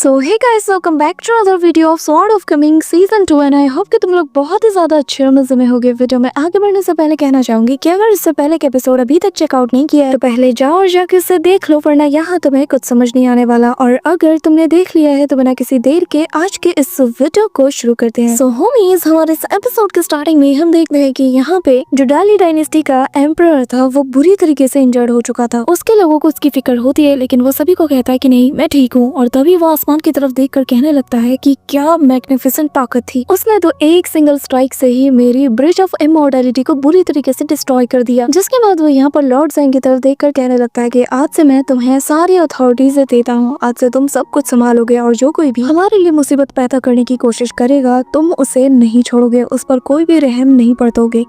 So hey guys, welcome back to other video of sword of coming season 2 and I hope कि तुम लोग बहुत ही ज्यादा अच्छे और मजे में होगे। वीडियो में आगे बढ़ने से पहले कहना चाहूंगी कि अगर इससे पहले के एपिसोड अभी तक चेकआउट नहीं किया है तो पहले जाओ और जाके इसे देख लो, वरना यहाँ तुम्हें कुछ समझ नहीं आने वाला। और अगर तुमने देख लिया है तो बिना किसी देर के आज के इस वीडियो को शुरू करते हैं। सो होमीज, हमारे इस एपिसोड के स्टार्टिंग में हम देखते हैं कि यहाँ पे जो डाली डायनेस्टी का एम्परर था वो बुरी तरीके से इंजर्ड हो चुका था। उसके लोगों को उसकी फिक्र होती है, लेकिन वो सभी को कहता है कि नहीं, मैं ठीक हूँ। और तभी वो आसमान की तरफ देखकर कहने लगता है कि क्या मैग्निफिसेंट ताकत थी। उसने तो एक सिंगल स्ट्राइक से ही मेरी ब्रिज ऑफ इमॉर्टैलिटी को बुरी तरीके से डिस्ट्रॉय कर दिया। जिसके बाद वो यहाँ पर लॉर्ड ज़ेन की तरफ देखकर कहने लगता है कि आज से मैं तुम्हें सारी अथॉरिटीज देता हूँ, आज से तुम सब कुछ संभालोगे और जो कोई भी हमारे लिए मुसीबत पैदा करने की कोशिश करेगा तुम उसे नहीं छोड़ोगे, उस पर कोई भी रहम नहीं बरतोगे।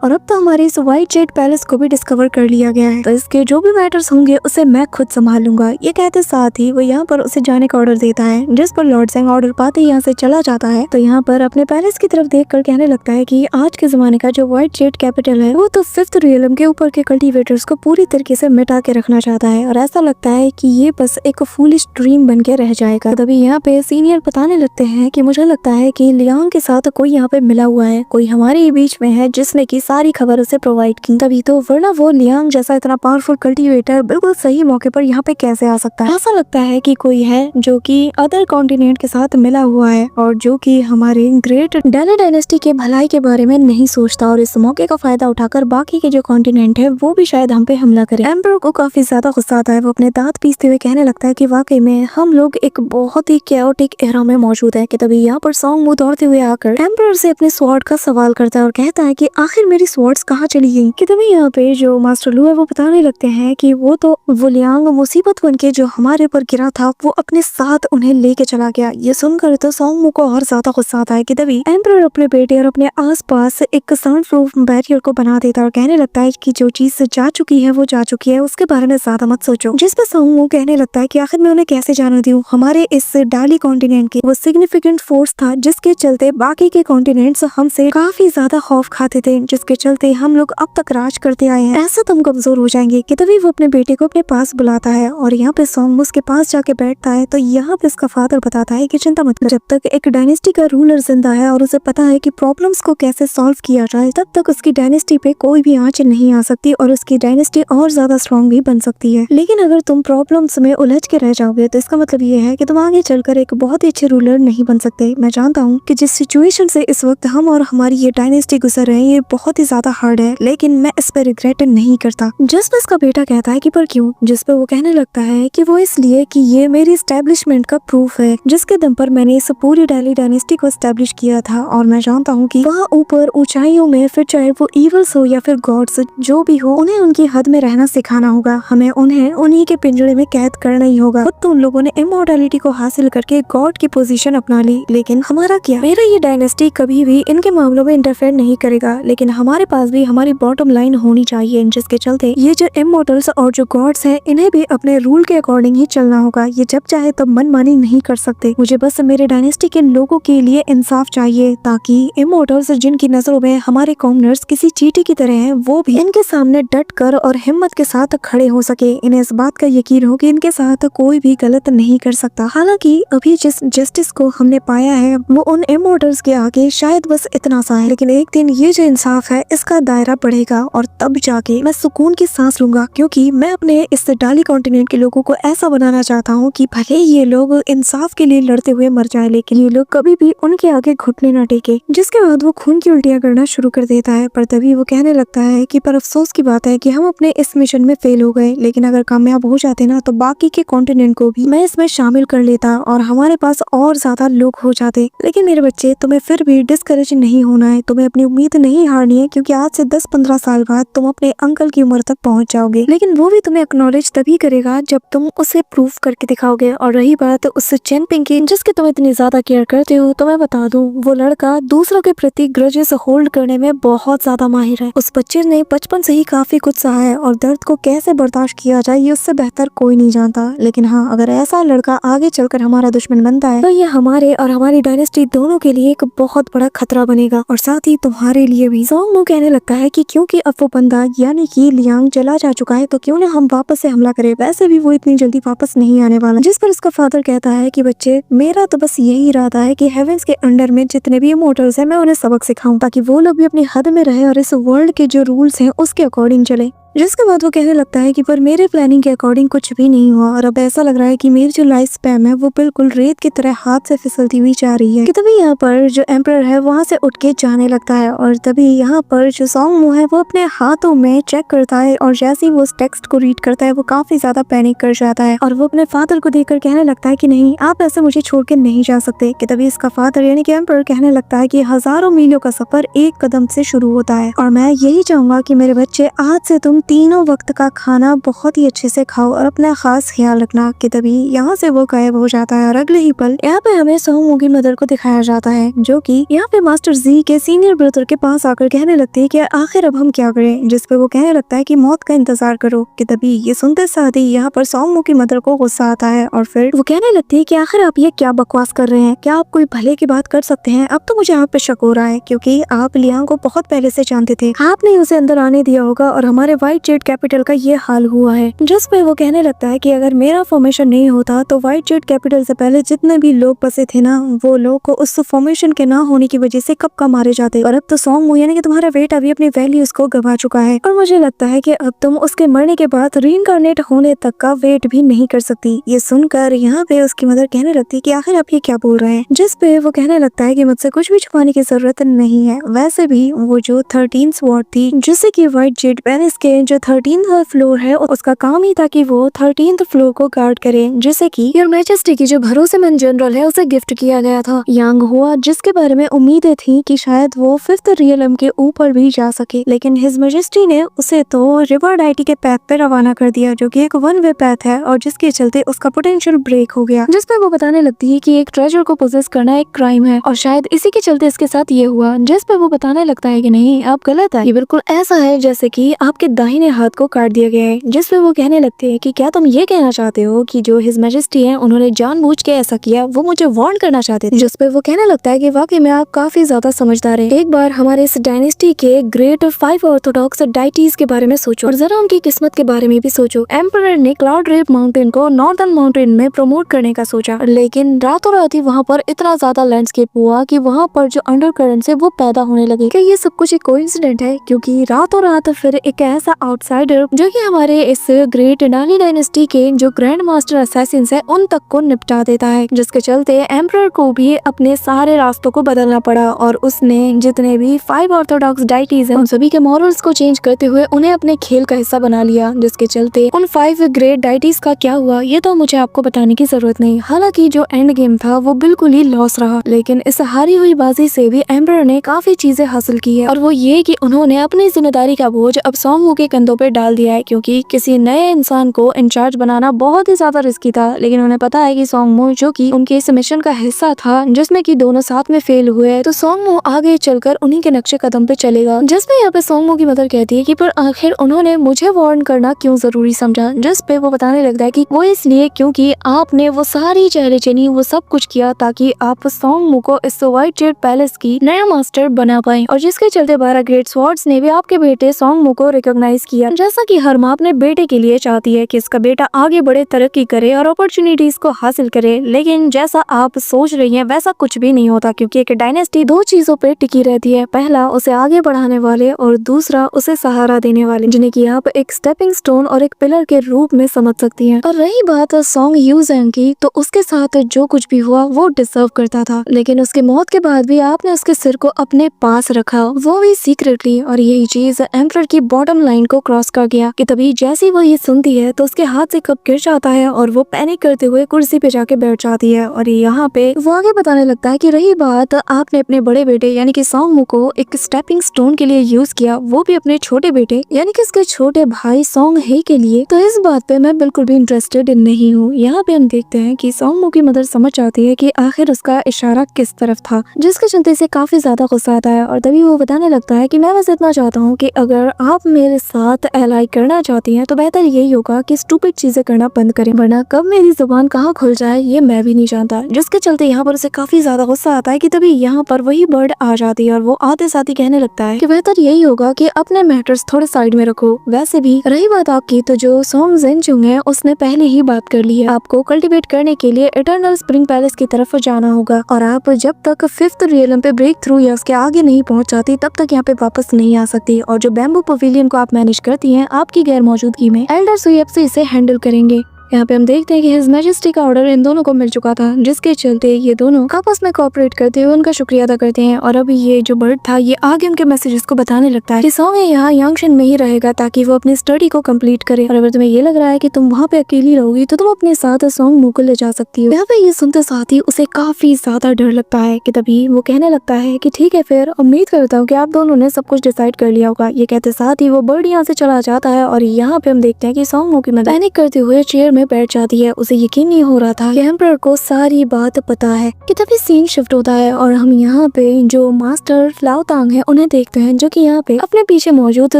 और अब तो हमारे इस व्हाइट जेट पैलेस को भी डिस्कवर कर लिया गया है, तो इसके जो भी मैटर्स होंगे उसे मैं खुद संभाल लूंगा। ये कहते साथ ही वो यहाँ पर उसे जाने का ऑर्डर देता है, जिस पर लॉर्ड ज़ेन ऑर्डर पाते ही यहाँ से चला जाता है। तो यहाँ पर अपने पैलेस की तरफ देखकर कहने लगता है कि आज के जमाने का जो व्हाइट जेट कैपिटल है वो तो 5th रियलम के ऊपर के कल्टीवेटर्स को पूरी तरीके से मिटा के रखना चाहता है, और ऐसा लगता है कि ये बस एक फूलिश ड्रीम बन के रह जाएगा। तभी यहाँ पे सीनियर बताने लगते हैं कि मुझे लगता है कि लियांग के साथ कोई यहाँ पे मिला हुआ है, कोई हमारे ही बीच में है जिसने की सारी खबर उसे प्रोवाइड की। तभी तो, वरना वो लियांग जैसा इतना पावरफुल कल्टीवेटर बिल्कुल सही मौके पर यहाँ पे कैसे आ सकता है। ऐसा लगता है कि कोई है जो कि अदर कॉन्टिनेंट के साथ मिला हुआ है और जो कि हमारे ग्रेट डाली डायनेस्टी के भलाई के बारे में नहीं सोचता, और इस मौके का फायदा उठाकर बाकी के जो कॉन्टिनेंट है वो भी शायद हम पे हमला करे। एम्परर को काफी ज्यादा गुस्सा आता है, वो अपने दांत पीसते हुए कहने लगता है कि वाकई में हम लोग एक बहुत ही कैओटिक एरा में मौजूद है। कि तभी यहाँ पर सॉन्ग मुंह दौड़ते हुए आकर एम्परर से अपने स्वॉर्ड का सवाल करता है और कहता है कि आखिर मेरी स्वॉर्ड्स कहाँ चली गई। कि तभी यहाँ पे जो मास्टर लू है वो बताने लगते हैं कि वो लियांग मुसीबत बन के जो हमारे ऊपर गिरा था वो अपने साथ उन्हें लेके चला गया। ये सुनकर तो सॉन्ग को और ज्यादा गुस्सा आता है। कि तभी एम्परर अपने बेटे और अपने आसपास एक साउंड प्रूफ बैरियर को बना देता है और कहने लगता है कि जो चीज जा चुकी है वो जा चुकी है, उसके बारे में ज्यादा मत सोचो। जिस पे सॉन्ग कहने लगता है कि आखिर मैं उन्हें कैसे जाने दूं, हमारे इस डाली कॉन्टिनेंट के वो सिग्निफिकेंट फोर्स था जिसके चलते बाकी के कॉन्टिनेंट्स हमसे काफी ज्यादा खौफ खाते थे, जिसके चलते हम लोग अब तक राज करते आए हैं, ऐसा तुम कमजोर हो जाएंगे। कि तभी वो अपने बेटे को अपने पास बुलाता है और यहाँ पे सॉन्ग उसके पास जाके बैठता है। तो यहाँ पे उसका फादर बताता है कि चिंता मत कर, जब तक एक डायनेस्टी का रूलर जिंदा है और उसे पता है कि प्रॉब्लम्स को कैसे सॉल्व किया जाए, तब तक उसकी डायनेस्टी पे कोई भी आंच नहीं आ सकती और उसकी डायनेस्टी और ज्यादा स्ट्रॉन्ग भी बन सकती है। लेकिन अगर तुम प्रॉब्लम्स में उलझ के रह जाओगे तो इसका मतलब ये है कि तुम आगे चलकर एक बहुत ही अच्छे रूलर नहीं बन सकते। मैं जानता हूँ कि जिस सिचुएशन से इस वक्त हम और हमारी ये डायनेस्टी गुजर रहे हैं ये बहुत ही ज्यादा हार्ड है, लेकिन मैं इस पर रिग्रेट नहीं करता। जिस पे इसका बेटा कहता है कि पर क्यों, जिस पे वो कहने लगता है कि वो इसलिए कि ये मेरी एस्टेब्लिशमेंट का प्रूफ है, जिसके दम पर मैंने इस पूरी डाली डायनेस्टी को एस्टेब्लिश किया था। और मैं जानता हूँ कि वहाँ ऊपर ऊंचाइयों में फिर चाहे वो इवल्स हो या फिर गॉड्स जो भी हो, उन्हें उनकी हद में रहना सिखाना होगा। हमें उन्हें उन्हीं के पिंजरे में कैद करना ही होगा। खुद तो उन लोगों ने इमॉर्टैलिटी को हासिल करके गॉड की पोजीशन अपना ली, लेकिन हमारा क्या, मेरा ये डायनेस्टी कभी भी इनके मामलों में इंटरफेयर नहीं करेगा। लेकिन हमारे पास भी हमारी बॉटम लाइन होनी चाहिए, जिसके चलते ये जो इमॉर्टल्स और जो गॉड्स हैं इन्हें भी अपने रूल के अकॉर्डिंग ही चलना होगा। ये जब चाहे तब मनमानी नहीं कर सकते। मुझे बस मेरे डायनेस्टी के लोगों के लिए इंसाफ चाहिए, ताकि इमॉर्टल्स जिनकी नजरों में हमारे कॉमनर्स किसी चींटी की तरह हैं, वो भी इनके सामने डट कर और हिम्मत के साथ खड़े हो सके। इन्हें इस बात का यकीन हो कि इनके साथ कोई भी गलत नहीं कर सकता। हालांकि अभी जिस जस्टिस को हमने पाया है वो उन इमॉर्टल्स के आगे शायद बस इतना सा है, लेकिन एक दिन ये जो इंसाफ है इसका दायरा बढ़ेगा और तब जाके मैं सुकून की सांस लूंगा, क्योंकि मैं अपने इस डाली कॉन्टिनेंट के लोगों को ऐसा बनाना चाहता हूँ कि भले ये लोग इंसाफ के लिए लड़ते हुए मर जाए, लेकिन ये लोग कभी भी उनके आगे घुटने न टेके। जिसके बाद वो खून की उल्टियां करना शुरू कर देता है। पर तभी वो कहने लगता है कि पर अफसोस की बात है कि हम अपने इस मिशन में फेल हो गए, लेकिन अगर कामयाब हो जाते ना तो बाकी के कॉन्टिनेंट को भी मैं इसमें शामिल कर लेता और हमारे पास और ज्यादा लोग हो जाते। लेकिन मेरे बच्चे, तुम्हें फिर भी डिस्करेज नहीं होना है, तुम्हें अपनी उम्मीद नहीं हारनी है, क्योंकि आज से 10-15 साल बाद तुम अपने अंकल की उम्र तक पहुंच जाओगे, लेकिन वो भी तुम्हें एक्नॉलेज तभी करेगा जब तुम उसे प्रूफ करके दिखाओगे। और रही बात उस चेन पिंग की जिसके तुम इतनी ज्यादा केयर करते हो, तो मैं बता दूं वो लड़का दूसरों के प्रति ग्रजेस होल्ड करने में बहुत ज्यादा माहिर है। उस बच्चे ने बचपन से ही काफी कुछ सहा है और दर्द को कैसे बर्दाश्त किया जाए ये उससे बेहतर कोई नहीं जानता। लेकिन हाँ, अगर ऐसा लड़का आगे चलकर हमारा दुश्मन बनता है तो ये हमारे और हमारी डायनेस्टी दोनों के लिए एक बहुत बड़ा खतरा बनेगा, और साथ ही तुम्हारे लिए भी। सॉन्ग सॉन्ग कहने लगता है कि क्योंकि अब वो बंदा यानी कि लियांग चला जा चुका है तो क्यों ना हम वापस से हमला करें, वैसे भी वो इतनी जल्दी वापस नहीं आने वाला। जिस पर उसका फादर कहता है कि बच्चे, मेरा तो बस यही इरादा है कि हेवेंस के अंडर में जितने भी इमोर्टल्स हैं मैं उन्हें सबक सिखाऊं ताकि वो लोग भी अपनी हद में रहे और इस वर्ल्ड के जो रूल्स हैं उसके अकॉर्डिंग चले। जिसके बाद वो कहने लगता है कि पर मेरे प्लानिंग के अकॉर्डिंग कुछ भी नहीं हुआ और अब ऐसा लग रहा है कि मेरी जो लाइफ स्पैन है वो बिल्कुल रेत की तरह हाथ से फिसलती हुई जा रही है। कि तभी यहाँ पर जो एम्परर है वहाँ से उठ के जाने लगता है और तभी यहाँ पर जो सॉन्ग है वो अपने हाथों में चेक करता है और जैसे ही वो उस टेक्स्ट को रीड करता है वो काफी ज्यादा पैनिक कर जाता है और वो अपने फादर को देखकर कहने लगता है कि नहीं, आप ऐसे मुझे छोड़ के नहीं जा सकते। कि तभी इसका फादर यानी कि एम्परर कहने लगता है कि हजारों मीलों का सफर एक कदम से शुरू होता है और मैं यही चाहूंगा कि मेरे बच्चे आज से तुम तीनों वक्त का खाना बहुत ही अच्छे से खाओ और अपना खास ख्याल रखना। कि तभी यहाँ से वो गायब हो जाता है और अगले ही पल यहाँ पे हमें सोंगमू की मदर को दिखाया जाता है जो कि यहाँ पे मास्टर जी के सीनियर ब्रदर के पास आकर कहने लगती है कि आखिर अब हम क्या करें। जिस पे वो कहने लगता है कि मौत का इंतजार करो। कि तभी ये सुनते साथ ही यहाँ पर सोंगमू की मदर को गुस्सा आता है और फिर वो कहने लगती है कि आखिर आप ये क्या बकवास कर रहे हैं, क्या आप कोई भले की बात कर सकते हैं। अब तो मुझे आप पे शक हो रहा है क्योंकि आप लियांग को बहुत पहले से जानते थे, आपने उसे अंदर आने दिया होगा और हमारे व्हाइट जेड कैपिटल का ये हाल हुआ है। जिस पे वो कहने लगता है कि अगर मेरा फॉर्मेशन नहीं होता तो व्हाइट जेड कैपिटल से पहले जितने भी लोग बसे थे ना, वो लोग को उस फॉर्मेशन के ना होने की वजह से कब का मारे जाते। और अब तो सॉन्ग यानी कि तुम्हारा वेट अभी अपनी वैल्यूज को गवा चुका है और मुझे लगता है कि अब तुम उसके मरने के बाद रीइंकार्नेट होने तक का वेट भी नहीं कर सकती। ये सुनकर यहाँ पे उसकी मदर कहने लगती है कि आखिर आप ये क्या बोल रहे हैं। जिस पे वो कहने लगता है कि मुझसे कुछ भी छुपाने की जरूरत नहीं है। वैसे भी वो जो 13th वार्ड थी जिससे कि व्हाइट जेड पैलेस के जो 13th फ्लोर है उसका काम ही था कि वो 13th फ्लोर को गार्ड करे, जिसे कि योर मैजेस्टी की जो भरोसेमंद जनरल है उसे गिफ्ट किया गया था यांग हुआ, जिसके बारे में उम्मीदें थी कि शायद वो 5th रियलम के ऊपर भी जा सके। लेकिन हिज मैजेस्टी ने उसे तो रिवर डाइटी के पैथ पे रवाना कर दिया जो कि एक वन वे पैथ है और जिसके चलते उसका पोटेंशियल ब्रेक हो गया। जिसपे वो बताने लगती है कि एक ट्रेजर को पोजेस करना एक क्राइम है और शायद इसी के चलते इसके साथ ये हुआ। जिसपे वो बताने लगता है कि नहीं, आप गलत है, ये बिल्कुल ऐसा है जैसे कि आपके दाहिने हाथ को काट दिया गया है। जिसपे वो कहने लगते हैं कि क्या तुम ये कहना चाहते हो कि जो हिज मैजेस्टी है उन्होंने जानबूझ के ऐसा किया, वो मुझे वार्न करना चाहते थे। जिसपे वो कहने लगता है कि वाकई में आप काफी ज्यादा समझदार हैं। एक बार हमारे इस डायनेस्टी के ग्रेट 5 ऑर्थोडॉक्स डाइटीज के बारे में सोचो और जरा उनकी किस्मत के बारे में भी सोचो। एम्परर ने क्लाउड रेप माउंटेन को नॉर्दर्न माउंटेन में प्रमोट करने का सोचा, लेकिन रातों रात ही वहाँ पर इतना ज्यादा लैंडस्केप हुआ कि वहाँ पर जो अंडर करंट है वो पैदा होने लगे। क्या ये सब कुछ एक कोइंसिडेंट है? क्योंकि रातों रात फिर एक ऐसा आउटसाइडर जो कि हमारे इस ग्रेट नानी डायनेस्टी के जो ग्रैंड मास्टर असैसिन्स है उन तक को निपटा देता है, जिसके चलते एम्परर को भी अपने सारे रास्तों को बदलना पड़ा और उसने जितने भी 5 ऑर्थोडॉक्स डाइटीज हैं उन सभी के मॉरल्स को चेंज करते हुए उन्हें अपने खेल का हिस्सा बना लिया। जिसके चलते उन 5 ग्रेट डाइटीज का क्या हुआ ये तो मुझे आपको बताने की जरूरत नहीं। हालांकि जो एंड गेम था वो बिल्कुल ही लॉस रहा, लेकिन इस हारी हुई बाजी से भी एम्परर ने काफी चीजें हासिल की है और वो ये कि उन्होंने अपनी जिम्मेदारी का बोझ अब सॉन्गमू के कंधों पे डाल दिया है। क्योंकि किसी नए इंसान को इंचार्ज बनाना बहुत ही ज्यादा रिस्की था, लेकिन उन्हें पता है कि सॉन्गमू जो कि उनके इस मिशन का हिस्सा था जिसमें कि दोनों साथ में फेल हुए, तो सॉन्गमू आगे चलकर उन्हीं के नक्शे कदम पे चलेगा। जिसमें यहाँ पे सॉन्गमू की मदर कहती है कि पर आखिर उन्होंने मुझे वार्न करना क्यों जरूरी समझा। जिस पे वो बताने लगता है कि वो इसलिए क्योंकि आपने वो सारी चेहरे वो सब कुछ किया ताकि आप सॉन्गमू को इस व्हाइट जेड पैलेस की नया मास्टर बना पाए, और जिसके चलते 12 ग्रेट स्वॉर्ड्स ने भी आपके बेटे सॉन्गमू को रिकॉग्नाइज किया। जैसा कि हर माँ अपने बेटे के लिए चाहती है कि इसका बेटा आगे बढ़े, तरक्की करे और अपॉर्चुनिटीज को हासिल करे, लेकिन जैसा आप सोच रही हैं वैसा कुछ भी नहीं होता। क्योंकि एक डायनेस्टी 2 चीजों पे टिकी रहती है, पहला उसे आगे बढ़ाने वाले और दूसरा उसे सहारा देने वाले, जिन्हें कि आप एक स्टेपिंग स्टोन और एक पिलर के रूप में समझ सकती हैं। और रही बात सॉन्ग यूजेंग की, तो उसके साथ जो कुछ भी हुआ वो डिजर्व करता था, लेकिन उसकी मौत के बाद भी आपने उसके सिर को अपने पास रखा, वो भी सीक्रेटली, और यही चीज एम्परर की बॉटम लाइन को क्रॉस कर गया। कि तभी जैसे वो ये सुनती है तो उसके हाथ से कप गिर जाता है और वो पैनिक करते हुए कुर्सी पे जाके बैठ जाती है। और यहाँ पे वो आगे बताने लगता है कि रही बात आपने अपने बड़े बेटे यानी कि सॉन्गमू को एक स्टेपिंग स्टोन के लिए यूज किया, वो भी अपने छोटे बेटे यानी कि इसके छोटे भाई सॉन्ग हे के लिए, तो इस बात पे मैं बिल्कुल भी इंटरेस्टेड नहीं हूँ। यहाँ पे हम देखते हैं कि सॉन्गमू की मदर समझ जाती है कि आखिर उसका इशारा किस तरफ था, जिसके चलते से काफी ज्यादा गुस्सा आता है। और तभी वो बताने लगता है कि मैं बस इतना चाहता हूँ कि अगर आप मेरे साथ एलाई करना चाहती हैं तो बेहतर यही होगा कि स्टूपिड चीजें करना बंद करें, वरना कब मेरी जुबान कहाँ खुल जाए ये मैं भी नहीं जानता। जिसके चलते यहाँ पर उसे काफी ज्यादा गुस्सा आता है कि तभी यहाँ पर वही बर्ड आ जाती है और वो आते साथ ही कहने लगता है कि बेहतर यही होगा कि अपने मैटर्स थोड़े साइड में रखो। वैसे भी रही बात आपकी, तो जो सोंग जेनचुंग है उसने पहले ही बात कर ली है, आपको कल्टीवेट करने के लिए इटर्नल स्प्रिंग पैलेस की तरफ जाना होगा और आप जब तक 5th रियलम पे ब्रेक थ्रू या उसके आगे नहीं पहुंच जाती तब तक यहाँ पे वापस नहीं आ सकती। और जो बैम्बू पवेलियन को आप मैनेज करती हैं, आपकी गैर मौजूदगी में एल्डर सुयेप्सी इसे हैंडल करेंगे। यहाँ पे हम देखते हैं कि हिज मैजेस्टी का ऑर्डर इन दोनों को मिल चुका था, जिसके चलते ये दोनों आपस में कोऑपरेट करते हुए उनका शुक्रिया अदा करते हैं। और अभी ये जो बर्ड था ये आगे उनके मैसेजेस को बताने लगता है कि सॉन्ग यहाँ यांगशन में ही रहेगा ताकि वो अपनी स्टडी को कंप्लीट करे। और अगर तुम्हें ये लग रहा है कि तुम वहाँ पे अकेली रहोगी तो तुम अपने साथ सॉन्ग मुंह को ले जा सकती हो। यहाँ पे ये सुनते साथ ही उसे काफी ज्यादा डर लगता है कि तभी वो कहने लगता है कि ठीक है, फिर उम्मीद करता हूँ कि आप दोनों ने सब कुछ डिसाइड कर लिया होगा। ये कहते साथ ही वो बर्ड यहाँ से चला जाता है और यहाँ पे हम देखते हैं कि सॉन्ग मुंह की मदद पैनिक करते हुए चेयर में बैठ जाती है। उसे यकीन नहीं हो रहा था कि एम्परर को सारी बात पता है कि तभी सीन शिफ्ट होता है और हम यहाँ पे जो मास्टर लाओ तांग है उन्हें देखते हैं, जो कि यहाँ पे अपने पीछे मौजूद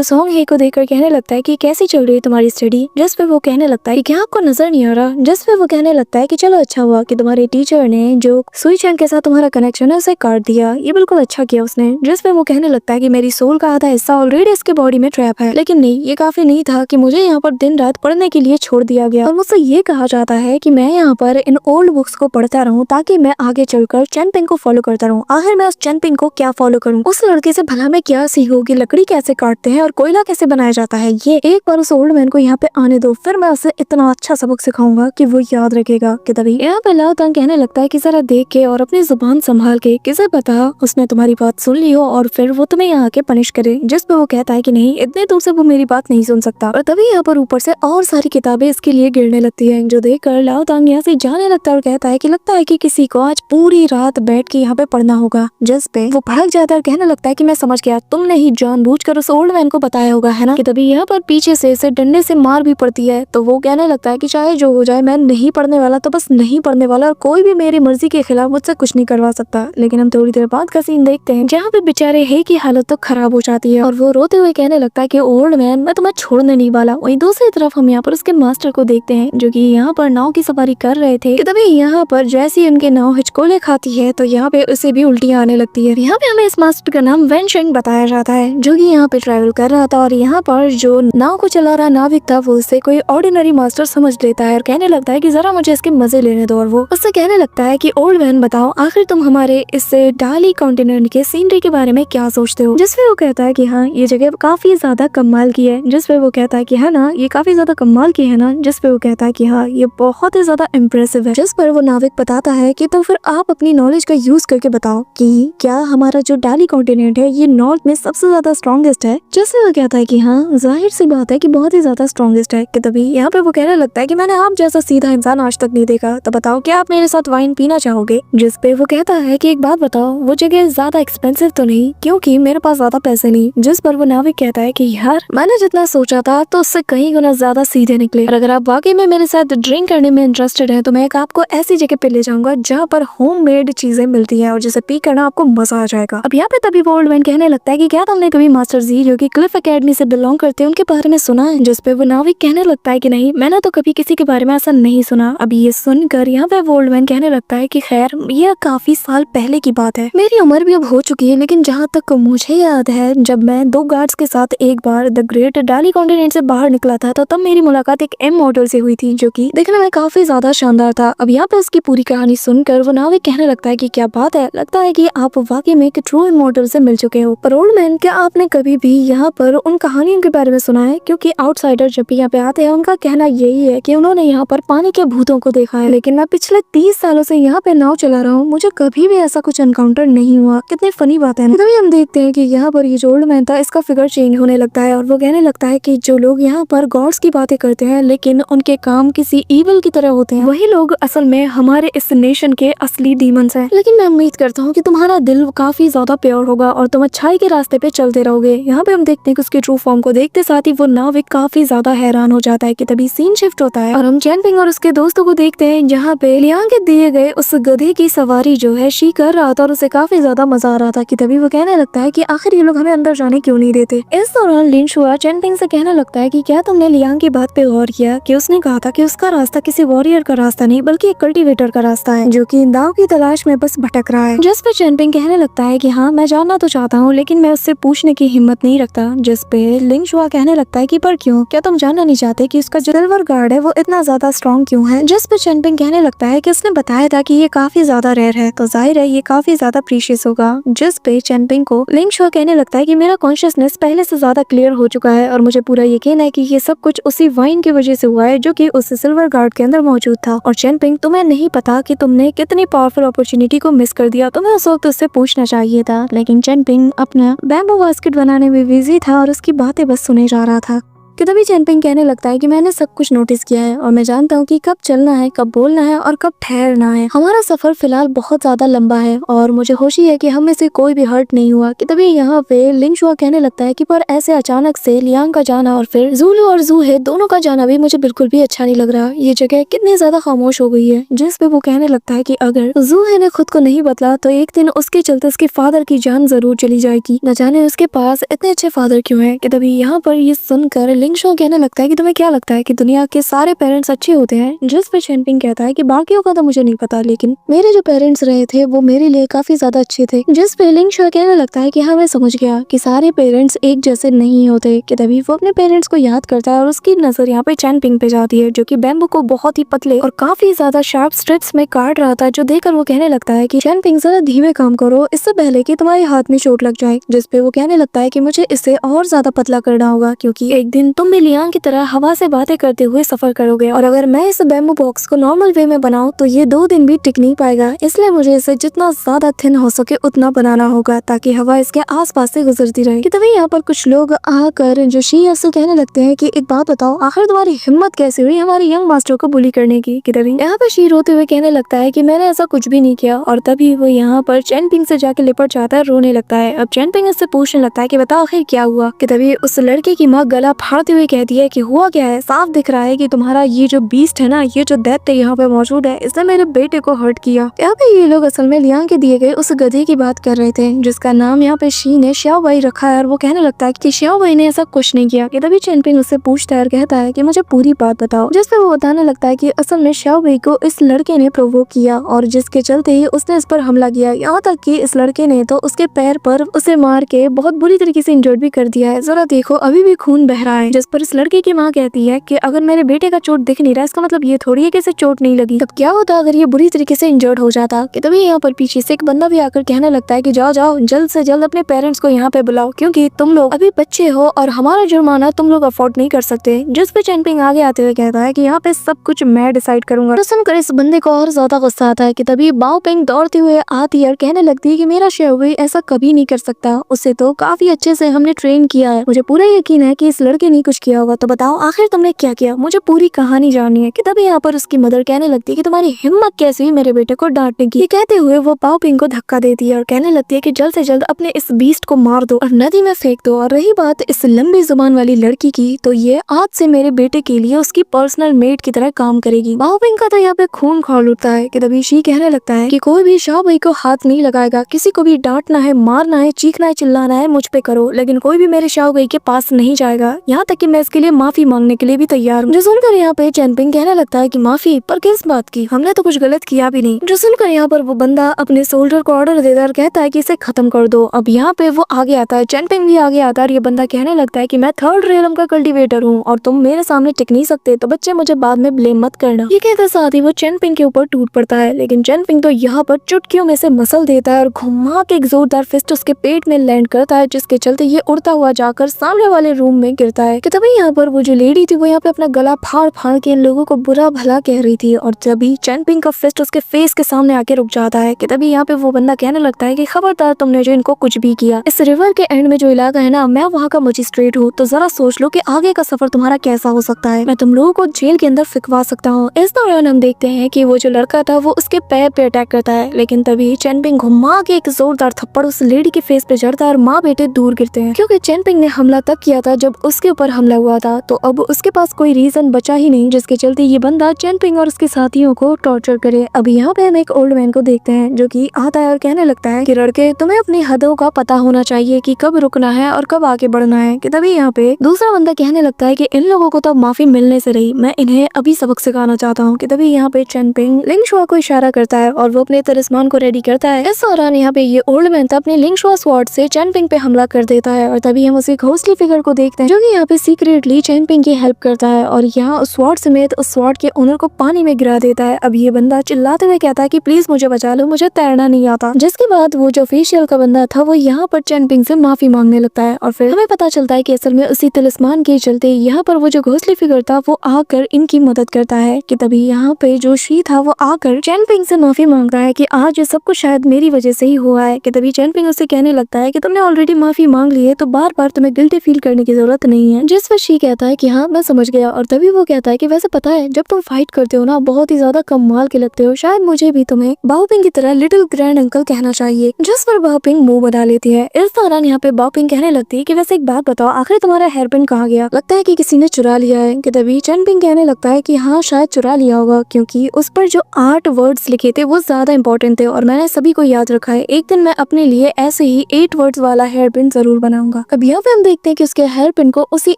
सॉन्ग हे को देखकर कहने लगता है कि कैसी चल रही है तुम्हारी स्टडी। जिस पे वो कहने लगता है कि क्या आपको नजर नहीं आ रहा। जिस पे वो कहने लगता है कि चलो अच्छा हुआ कि तुम्हारे टीचर ने जो सुई चैन के साथ तुम्हारा कनेक्शन है उसे काट दिया, ये बिल्कुल अच्छा किया उसने। जिस पे वो कहने लगता है कि मेरी सोल का आधा हिस्सा ऑलरेडी इसके बॉडी में ट्रैप है, लेकिन नहीं, ये काफी नहीं था कि मुझे यहाँ पर दिन रात पढ़ने के लिए छोड़ दिया गया और मुझसे ये कहा जाता है कि मैं यहाँ पर इन ओल्ड बुक्स को पढ़ता रहूं ताकि मैं आगे चलकर चेनपिंग को फॉलो करता रहूं। आखिर मैं उस चेनपिंग को क्या फॉलो करूं, उस लड़के से भला मैं क्या सीखूं कि लकड़ी कैसे काटते हैं और कोयला कैसे बनाया जाता है। ये एक बार उस ओल्ड मैन को यहाँ पे आने दो, फिर मैं उसे इतना अच्छा सबक सिखाऊंगा कि वो याद रखेगा। कि तभी यहाँ पे लाओ तांग कहने लगता है कि जरा देख के और अपनी जुबान संभाल के, किसे पता उसने तुम्हारी बात सुन ली हो और फिर वो तुम्हें यहाँ के पनिश करे। जिस पे वो कहता है कि नहीं, इतने दूर से वो मेरी बात नहीं सुन सकता। और तभी यहाँ पर ऊपर से और सारी किताबें इसके लिए गिरने लगती है, जो देखकर लाओ तांग यहाँ से जाने लगता है और कहता है कि लगता है कि किसी को आज पूरी रात बैठ के यहाँ पे पढ़ना होगा। जिस पे वो भड़क जाता है और कहने लगता है कि मैं समझ गया, तुमने ही जानबूझकर उस ओल्ड मैन को बताया होगा, है ना। कि तभी यहाँ पर पीछे से इसे डंडे से मार भी पड़ती है, तो वो कहने लगता है कि चाहे जो हो जाए मैं नहीं पढ़ने वाला तो बस नहीं पढ़ने वाला और कोई भी मेरी मर्जी के खिलाफ मुझसे कुछ नहीं करवा सकता। लेकिन हम थोड़ी देर बाद का सीन देखते हैं जहाँ पे बेचारे हे की हालत तो खराब हो जाती है और वो रोते हुए कहने लगता है कि ओल्ड मैन, मैं तुम्हें छोड़ने नहीं वाला। वहीं दूसरी तरफ हम यहाँ पर उसके मास्टर को देखते हैं, जो कि यहाँ पर नाव की सवारी कर रहे थे। कि तभी यहाँ पर जैसे ही उनके नाव हिचकोले खाती है तो यहाँ पे उसे भी उल्टियाँ आने लगती है। यहाँ पे हमें इस मास्टर का नाम वेनशेंग बताया जाता है, जो कि यहाँ पे ट्रैवल कर रहा था और यहाँ पर जो नाव को चला रहा नाविक था वो उसे कोई ऑर्डिनरी मास्टर समझ लेता है और कहने लगता है कि जरा मुझे इसके मजे लेने दो। और वो उससे कहने लगता है कि ओल्ड मैन, बताओ आखिर तुम हमारे इस डाली कॉन्टिनेंट के सीनरी के बारे में क्या सोचते हो। जिसपे वो कहता है कि हाँ, ये जगह काफी ज्यादा कमाल की है। जिसपे वो कहता है कि है ना, ये काफी ज्यादा कमाल की है ना। जिसपे वो कहता है कि हाँ, ये बहुत ही ज्यादा इम्प्रेसिव है। जिस पर वो नाविक बताता है कि तो फिर आप अपनी नॉलेज का यूज करके बताओ कि क्या हमारा जो डाली कॉन्टिनेंट है ये नॉर्थ में सबसे ज्यादा स्ट्रॉन्गेस्ट है। जिससे वो कहता है कि हाँ, जाहिर सी बात है कि बहुत ही ज्यादा स्ट्रॉन्गेस्ट है। कि तभी यहाँ पे वो कहने लगता है कि मैंने आप जैसा सीधा इंसान आज तक नहीं देखा, तो बताओ क्या आप मेरे साथ वाइन पीना चाहोगे। जिसपे वो कहता है कि एक बात बताओ, वो जगह ज्यादा एक्सपेंसिव तो नहीं, क्योंकि मेरे पास ज्यादा पैसे नहीं। जिस पर वो नाविक कहता है कि यार, मैंने जितना सोचा था तो उससे कहीं गुना ज्यादा सीधे निकले। और अगर आप वाकई में मेरे साथ ड्रिंक करने में इंटरेस्टेड है तो मैं आपको ऐसी जगह पे ले जाऊंगा जहाँ पर होममेड चीजें मिलती हैं और जिसे पी करना आपको मजा आ जाएगा। अब यहाँ पे तभी वो ओल्ड मैन कहने लगता है कि क्या तुमने कभी मास्टर जी, जो कि क्लिफ एकेडमी से बिलोंग करते हैं, उनके बारे में सुना है। जिसपे वो नाविक कहने लगता है कि नहीं, मैंने तो कभी किसी के बारे में ऐसा नहीं सुना। अब ये सुनकर यहाँ पे वो ओल्ड मैन कहने लगता है कि खैर, ये काफी साल पहले की बात है, मेरी उम्र भी अब हो चुकी है, लेकिन जहाँ तक मुझे याद है जब मैं 2 गार्ड्स के साथ एक बार द ग्रेट डाली कॉन्टिनेंट से बाहर निकला था तो तब मेरी मुलाकात एक एम मॉडल से हुई थी, जो कि देखने में काफी ज्यादा शानदार था। अब यहाँ पे उसकी पूरी कहानी सुनकर वो नाविक कहने लगता है कि क्या बात है, लगता है कि आप वाकई में एक ट्रू इमॉर्टल से मिल चुके हो। पर ओल्ड मैन, क्या आपने कभी भी यहाँ पर उन कहानियों के बारे में सुना है? क्योंकि आउटसाइडर जब भी यहाँ पे आते हैं उनका कहना यही है कि उन्होंने यहाँ पर पानी के भूतों को देखा है, लेकिन मैं पिछले 30 सालों से यहाँ पे नाव चला रहा हूँ, मुझे कभी भी ऐसा कुछ एनकाउंटर नहीं हुआ। कितनी फनी बात है। तभी हम देखते हैं कि यहाँ पर ये जो ओल्ड मैन था इसका फिगर चेंज होने लगता है और वो कहने लगता है कि जो लोग यहाँ पर गॉड्स की बातें करते हैं लेकिन उनके काम किसी ईवल की तरह होते हैं, वही लोग असल में हमारे इस नेशन के असली डीमंस हैं। लेकिन मैं उम्मीद करता हूँ कि तुम्हारा दिल काफी ज्यादा प्योर होगा और तुम अच्छाई के रास्ते पे चलते रहोगे। यहाँ पे हम देखते हैं कि उसके ट्रू फॉर्म को देखते साथ ही वो नाविक काफी ज्यादा हैरान हो जाता है कि तभी सीन शिफ्ट होता है और हम चैनपिंग और उसके दोस्तों को देखते हैं जहाँ पे लियांग के दिए गए उस गधे की सवारी जो है शी कर रहा था और उसे काफी ज्यादा मजा आ रहा था कि तभी वो कहने लगता है कि आखिर ये लोग हमें अंदर जाने क्यों नहीं देते। इस दौरान लिन शुआ चैनपिंग से कहने लगता है कि क्या तुमने लियांग की बात पे गौर किया कि उसने कहा था कि उसका रास्ता किसी वॉरियर का रास्ता नहीं बल्कि एक कल्टीवेटर का रास्ता है जो कि दाव की तलाश में बस भटक रहा है। जिस पे चैनपिंग कहने लगता है कि हाँ मैं जानना तो चाहता हूँ लेकिन मैं उससे पूछने की हिम्मत नहीं रखता। जिस पे लिंग शुआ कहने लगता है कि पर क्यों, क्या तुम जानना नहीं चाहते कि उसका जो सिल्वर गार्ड है वो इतना ज्यादा स्ट्रॉन्ग क्यों है। जिस पे चैनपिंग कहने लगता है कि उसने बताया था कि ये काफी ज्यादा रेयर है तो जाहिर है ये काफी ज्यादा प्रीशियस होगा। जिस पे चैनपिंग को लिंग शुआ कहने लगता है कि मेरा कॉन्शियसनेस पहले से ज्यादा क्लियर हो चुका है और मुझे पूरा यकीन है कि ये सब कुछ उसी वाइन की वजह से हुआ है जो कि उस सिल्वर गार्ड के अंदर मौजूद था। और चैनपिंग तुम्हें नहीं पता कि तुमने कितनी पावरफुल अपॉर्चुनिटी को मिस कर दिया, तुम्हें उस वक्त उससे पूछना चाहिए था। लेकिन चैनपिंग अपना बैम्बू बास्केट बनाने में बिजी था और उसकी बातें बस सुने जा रहा था कि तभी चैनपिंग कहने लगता है कि मैंने सब कुछ नोटिस किया है और मैं जानता हूँ कि कब चलना है, कब बोलना है और कब ठहरना है। हमारा सफर फिलहाल बहुत ज्यादा लंबा है और मुझे खुशी है कि हम में से कोई भी हर्ट नहीं हुआ। कि तभी यहाँ पे लिंग शुआ कहने लगता है कि पर ऐसे अचानक से लियांग का जाना और फिर जूलू और जू है दोनों का जाना भी मुझे बिल्कुल भी अच्छा नहीं लग रहा। ये जगह कितनी ज्यादा खामोश हो गई है। जिस पे वो कहने लगता है कि अगर जू है ने खुद को नहीं बदला तो एक दिन उसके चलते उसके फादर की जान जरूर चली जाएगी। न जाने उसके पास इतने अच्छे फादर क्यों है। कि तभी यहाँ पर ये सुनकर लिंग शुआ कहने लगता है कि तुम्हें क्या लगता है कि दुनिया के सारे पेरेंट्स अच्छे होते हैं। जिस पे चैनपिंग कहता है कि बाकियों का तो मुझे नहीं पता लेकिन मेरे जो पेरेंट्स रहे थे वो मेरे लिए काफी ज्यादा अच्छे थे। जिस पे लिंग शुआ कहने लगता है कि हाँ मैं समझ गया कि सारे पेरेंट्स एक जैसे नहीं होते। कि तभी वो अपने पेरेंट्स को याद करता है और उसकी नजर यहाँ पे चैनपिंग पे जाती है जो कि बैम्बू को बहुत ही पतले और काफी ज्यादा शार्प स्ट्रिप्स में काट रहा था, जो देखकर वो कहने लगता है कि चैनपिंग जरा धीमे काम करो इससे पहले कि तुम्हारे हाथ में चोट लग जाए। जिस पे वो कहने लगता है कि मुझे इसे और ज्यादा पतला करना होगा क्योंकि एक दिन तुम भी लियांग की तरह हवा से बातें करते हुए सफर करोगे और अगर मैं इस बैम्बू बॉक्स को नॉर्मल वे में बनाऊं तो ये 2 दिन भी टिक नहीं पाएगा। इसलिए मुझे इसे जितना ज्यादा थिन हो सके उतना बनाना होगा ताकि हवा इसके आसपास से गुजरती रहे। कि तभी यहाँ पर कुछ लोग आकर जो शी असु कहने लगते हैं कि एक बात बताओ, आखिर तुम्हारी हिम्मत कैसे हुई हमारे यंग मास्टर को बुली करने की। कि तभी यहाँ पर शी रोते हुए कहने लगता है कि मैंने ऐसा कुछ भी नहीं किया और तभी वो यहाँ पर चैनपिंग से जाके लिपट जाता है, रोने लगता है। अब चैनपिंग इससे पूछने लगता है कि बताओ आखिर क्या हुआ। कि तभी उस लड़के की माँ गला फाड़ते हुए कहती है कि हुआ क्या है, साफ दिख रहा है कि तुम्हारा ये जो बीस्ट है ना, ये जो दैत्य यहाँ पे मौजूद है, इसने मेरे बेटे को हर्ट किया। यहाँ पे ये लोग असल में लियांग के दिए गए उस गधे की बात कर रहे थे जिसका नाम यहाँ पे शी ने श्याओ भाई रखा है और वो कहने लगता है कि श्याओ भाई ने ऐसा कुछ नहीं किया। कि तभी चैनपिंग उससे पूछता है और कहता है कि मुझे पूरी बात बताओ। जिस पे वो बताने लगता है कि असल में श्याओ भाई को इस लड़के ने प्रोवोक किया और जिसके चलते ही उसने इस पर हमला किया। यहाँ तक कि इस लड़के ने तो उसके पैर पर उसे मार के बहुत बुरी तरीके से इंजर्ड भी कर दिया है। जरा देखो अभी भी खून बह रहा है। जिस पर इस लड़के की माँ कहती है कि अगर मेरे बेटे का चोट दिख नहीं रहा इसका मतलब ये थोड़ी है कि इसे चोट नहीं लगी, तब क्या होता अगर ये बुरी तरीके से इंजर्ड हो जाता। कि तभी यहाँ पर पीछे से एक बंदा भी आकर कहने लगता है कि जाओ जाओ जल्द से जल्द अपने पेरेंट्स को यहाँ पे बुलाओ क्योंकि तुम लोग अभी बच्चे हो और हमारा जुर्माना तुम लोग अफोर्ड नहीं कर सकते। जिस पे चैनपिंग आगे आते हुए कहता है कि यहाँ पे सब कुछ मैं डिसाइड करूंगा। तो सुनकर इस बंदे को और ज्यादा गुस्सा आता है। कि तभी बाओ पेंग दौड़ते हुए आती है और कहने लगती है कि मेरा शेरवे ऐसा कभी नहीं कर सकता, उसे तो काफी अच्छे से हमने ट्रेन किया है, मुझे पूरा यकीन है कि इस लड़के ने कुछ किया होगा। तो बताओ आखिर तुमने क्या किया, मुझे पूरी कहानी जाननी है। कि तभी यहाँ पर उसकी मदर कहने लगती है कि तुम्हारी हिम्मत कैसी हुई मेरे बेटे को डांटने की। ये कहते हुए वो पाओ पिंग को धक्का देती है और कहने लगती है कि जल्द से जल्द अपने इस बीस्ट को मार दो और नदी में फेंक दो। और रही बात इस लंबी जुबान वाली लड़की की, तो ये आज से मेरे बेटे के लिए उसकी पर्सनल मेड की तरह काम करेगी। पाओ पिंग का तो यहाँ पे खून खौल उठता है। कि तभी शी कहने लगता है कि कोई भी शाह भाई को हाथ नहीं लगाएगा, किसी को भी डांटना है, मारना है, चीखना है, चिल्लाना है मुझ पे करो, लेकिन कोई भी मेरे शाह भाई के पास नहीं जाएगा, यहाँ तक कि मैं इसके लिए माफी मांगने के लिए भी तैयार हूँ। जो सुनकर यहाँ पे चैनपिंग कहने लगता है कि माफी पर किस बात की, हमने तो कुछ गलत किया भी नहीं। जो सुनकर यहाँ पर वो बंदा अपने सोल्जर को ऑर्डर देता है और कहता है कि इसे खत्म कर दो। अब यहाँ पे वो आगे आता है, चैनपिंग भी आगे आता है और ये बंदा कहने लगता है कि मैं 3rd रेलम का कल्टीवेटर हूँ और तुम मेरे सामने टिक नहीं सकते, तो बच्चे मुझे बाद में ब्लेम मत करना। ये कहते साथ ही वो चैनपिंग के ऊपर टूट पड़ता है, लेकिन चैनपिंग तो यहाँ पर चुटकियों में से मसल देता है और घुमा के एक जोरदार फिस्ट उसके पेट में लैंड करता है, जिसके चलते ये उड़ता हुआ जाकर सामने वाले रूम में गिरता है। कि तभी यहाँ पर वो जो लेडी थी वो यहाँ पे अपना गला फाड़ फाड़ के इन लोगों को बुरा भला कह रही थी। और तभी चैनपिंग का फिस्ट उसके फेस के सामने आके रुक जाता है कि तभी यहाँ पे वो बंदा कहने लगता है कि खबरदार तुमने जो इनको कुछ भी किया। इस रिवर के एंड में जो इलाका है ना, मैं वहाँ का मजिस्ट्रेट हूँ, तो जरा सोच लो कि आगे का सफर तुम्हारा कैसा हो सकता है। मैं तुम लोगों को जेल के अंदर फिकवा सकता हूँ। इस दौरान हम देखते हैं कि वो जो लड़का था वो उसके पैर पे अटैक करता है, लेकिन तभी चैनपिंग घुमा के एक जोरदार थप्पड़ उस लेडी के फेस पे जड़ता है और माँ बेटे दूर गिरते हैं। क्योंकि चैनपिंग ने हमला तब किया था जब उसके ऊपर हमला हुआ था, तो अब उसके पास कोई रीजन बचा ही नहीं जिसके चलते ये बंदा चैनपिंग और उसके साथियों को टॉर्चर करे। अब यहाँ पे हम एक ओल्ड मैन को देखते हैं जो कि आता है और कहने लगता है कि लड़के, तुम्हें अपनी हदों का पता होना चाहिए कि कब रुकना है और कब आगे बढ़ना है। कि तभी यहाँ पे दूसरा बंदा कहने लगता है कि इन लोगों को तो माफी मिलने से रही, मैं इन्हें अभी सबक सिखाना चाहता हूँ। कि तभी यहाँ पे चैनपिंग लिंगशुआ को इशारा करता है और वो अपने तलिस्मान को रेडी करता है। इस दौरान यहाँ पे ये ओल्ड मैन था अपने लिंगशुआ स्वॉर्ड से चैनपिंग पे हमला कर देता है और तभी हम उसी घोस्टली फिगर को देखते हैं जो कि यहाँ पे सीक्रेटली चैनपिंग की हेल्प करता है और यहाँ उस स्वॉर्ड समेत उस स्वॉर्ड के ओनर को पानी में गिरा देता है। अब ये बंदा चिल्लाते हुए कहता है कि प्लीज मुझे बचा लो, मुझे तैरना नहीं आता। जिसके बाद वो जो फेशियल का बंदा था वो यहाँ पर चैनपिंग से माफी मांगने लगता है और फिर हमें पता चलता है कि असल में उसी तलिस्मान के चलते यहाँ पर वो जो घोस्टली फिगर था वो आकर इनकी मदद करता है। कि तभी यहाँ पे जो शी था वो आकर चैनपिंग से माफी मांगता है कि आज ये सब कुछ शायद मेरी वजह से ही हुआ है। कि तभी चैनपिंग उससे कहने लगता है कि तुमने ऑलरेडी माफी मांग ली है, तो बार बार तुम्हें गिल्टी फील करने की जरूरत नहीं है। जिस पर शी कहता है कि हाँ मैं समझ गया। और तभी वो कहता है कि वैसे पता है जब तुम फाइट करते हो ना बहुत ही ज्यादा कमाल के लगते हो, शायद मुझे भी तुम्हें बाओपिंग की तरह लिटिल ग्रैंड अंकल कहना चाहिए। जिस पर बाओपिंग मुंह बना लेती है। इस दौरान यहाँ पे बाओपिंग कहने लगती है कि वैसे एक बात बताओ, आखिर तुम्हारा हेयर पिन कहाँ गया? लगता है कि किसी ने चुरा लिया है। कि तभी चैनपिंग कहने लगता है कि हाँ शायद चुरा लिया होगा, क्योंकि उस पर जो 8 वर्ड्स लिखे थे वो ज्यादा इंपॉर्टेंट थे और मैंने सभी को याद रखा है। एक दिन मैं अपने लिए ऐसे ही 8 वर्ड्स वाला हेयर पिन जरूर बनाऊंगा। अब यहाँ पे हम देखते हैं कि उसके हेयर पिन को उसी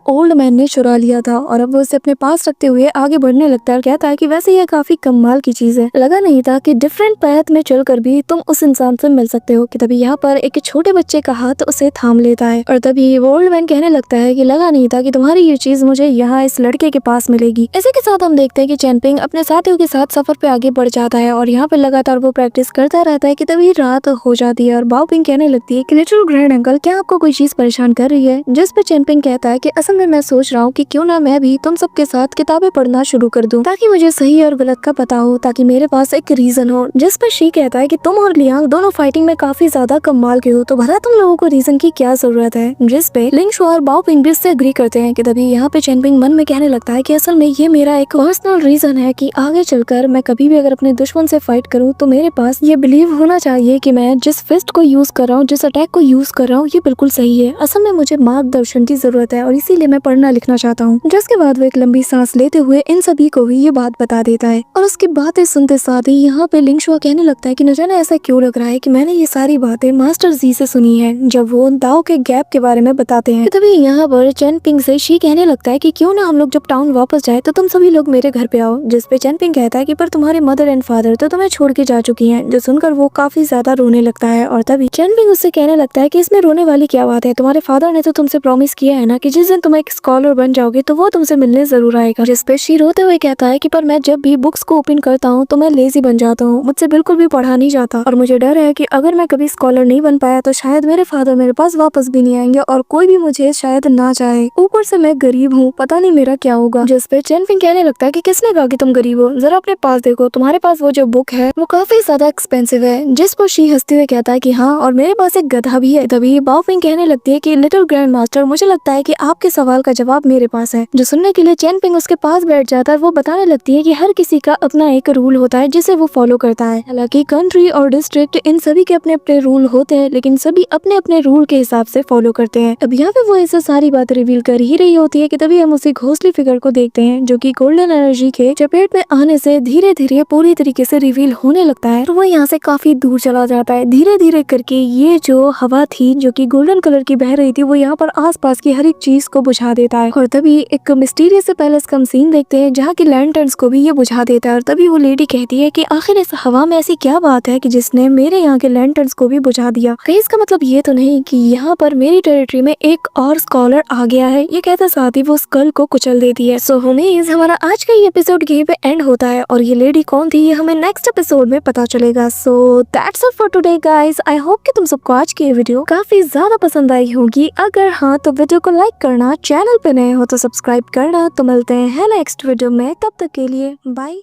ओल्ड मैन ने चुरा लिया था और अब वो उसे अपने पास रखते हुए आगे बढ़ने लगता है और कहता है कि वैसे ये काफी कमाल की चीज है, लगा नहीं था कि डिफरेंट पैथ में चलकर भी तुम उस इंसान से मिल सकते हो। कि तभी यहाँ पर एक छोटे बच्चे का हाथ उसे थाम लेता है और तभी वो ओल्ड मैन कहने लगता है कि लगा नहीं था कि तुम्हारी ये चीज मुझे यहाँ इस लड़के के पास मिलेगी। इसी के साथ हम देखते हैं कि चैनपिंग अपने साथियों के साथ सफर पे आगे बढ़ जाता है और यहाँ पे लगातार वो प्रैक्टिस करता रहता है। कि तभी रात हो जाती है और बाओपिंग कहने लगती है कि लिटिल ग्रैंड अंकल, क्या आपको कोई चीज परेशान कर रही है? जिस पे चैनपिंग कहता है कि असल में मैं सोच रहा हूँ कि क्यों ना मैं भी तुम सबके साथ किताबें पढ़ना शुरू कर दूं, ताकि मुझे सही और गलत का पता हो, ताकि मेरे पास एक रीजन हो। जिस पर शी कहता है कि तुम और लियांग दोनों फाइटिंग में काफी ज्यादा कमाल के हो, तो भला तुम लोगों को रीजन की क्या जरूरत है? जिस पे लिंगशुआ और बाओपिंग भी इससे एग्री करते हैं। कि तभी यहाँ पे चैनपिंग मन में कहने लगता है कि असल में ये मेरा एक पर्सनल रीजन है कि आगे चलकर मैं कभी भी अगर अपने दुश्मन से फाइट करूँ तो मेरे पास ये बिलीव होना चाहिए कि मैं जिस फिस्ट को यूज कर रहा हूँ, जिस अटैक को यूज कर रहा हूँ, ये बिल्कुल सही है। असल में मुझे मार्गदर्शन की जरूरत है और इसीलिए मैं पढ़ना लिखना चाहता हूँ। जिसके बाद वो एक लंबी सांस लेते हुए इन सभी को भी ये बात बता देता है और उसकी बातें सुनते साथ ही यहाँ पे लिंगशुआ कहने लगता है कि न जाने ऐसा क्यों लग रहा है कि मैंने ये सारी बातें मास्टर जी से सुनी है जब वो दाओ के गैप के बारे में बताते हैं। तभी यहाँ पर चैनपिंग से शी कहने लगता है कि क्यों ना हम लोग जब टाउन वापस जाए तो तुम सभी लोग मेरे घर पे आओ। जिस पे चैनपिंग कहता है कि पर तुम्हारे मदर एंड फादर तो तुम्हें छोड़ के जा चुकी हैं। जो सुनकर वो काफी ज्यादा रोने लगता है और तभी चैनपिंग उससे कहने लगता है कि इसमें रोने वाली क्या बात है, तुम्हारे फादर ने तो तुमसे प्रॉमिस किया है ना कि जिस दिन तुम एक स्कॉलर बन जाओगे तो वो तुमसे मिलने जरूर आएगा। जिस पे शी रोते हुए कहता है कि पर मैं जब भी बुक्स को ओपन करता हूँ तो मैं लेजी बन जाता हूँ, मुझसे बिल्कुल भी पढ़ा नहीं जाता और मुझे डर है कि अगर मैं कभी स्कॉलर नहीं बन पाया तो शायद मेरे फादर मेरे पास वापस भी नहीं आएंगे और कोई भी मुझे शायद ना चाहे। ऊपर से मैं गरीब हूँ, पता नहीं मेरा क्या होगा। जिस पे चैनपिंग कहने लगता है कि किसने कहा कि तुम गरीब हो, जरा अपने पास देखो, तुम्हारे पास वो जो बुक है वो काफी ज्यादा एक्सपेंसिव है। जिस पर शी हंसते हुए कहता है कि हाँ और मेरे पास एक गधा भी है। तभी बाओपिंग कहने लगती है कि लिटिल ग्रैंड मास्टर, मुझे लगता है कि आपके सवाल का जवाब मेरे पास है। जो सुनने के लिए चैनपिंग उसके पास बैठ जाता है। वो बताने लगती है कि हर किसी का अपना एक रूल होता है जिसे वो फॉलो करता है। हालांकि कंट्री और डिस्ट्रिक्ट इन सभी के अपने अपने रूल होते हैं, लेकिन सभी अपने अपने रूल के हिसाब से फॉलो करते हैं। अब यहाँ पे वो ऐसे सारी बात रिवील कर ही रही होती है कि तभी हम उसी घोस्टली फिगर को देखते हैं जो कि गोल्डन एनर्जी के चपेट में आने से धीरे धीरे पूरी तरीके से रिवील होने लगता है। तो वो यहाँ से काफी दूर चला जाता है। धीरे धीरे करके ये जो हवा थी जो कि गोल्डन कलर की बह रही थी वो यहाँ पर आसपास की हर एक चीज को बुझा देता है और तभी एक मिस्टीरियस पैलेस का सीन देखते हैं जहाँ की लैंटर्न्स को भी ये बुझा देता है। और तभी वो लेडी कहती है कि आखिर इस हवा में ऐसी क्या बात है कि जिसने मेरे यहाँ के लैंटर्न्स को भी बुझा दिया। कहीं इसका मतलब ये तो नहीं कि यहाँ पर मेरी टेरिटरी में एक और स्कॉलर आ गया है। ये कहते साथ ही वो स्कल को कुचल देती है। सो होमीज हमारा आज का ये एपिसोड यहीं पे एंड होता है और ये लेडी कौन थी ये हमें नेक्स्ट एपिसोड में पता चलेगा। So that's it for today guys. I hope कि तुम सबको आज की ये वीडियो काफी ज्यादा पसंद आई होगी। अगर हाँ तो वीडियो को लाइक करना, चैनल पे नए हो तो सब्सक्राइब करना। तो मिलते हैं नेक्स्ट वीडियो में, तब तक के लिए बाय।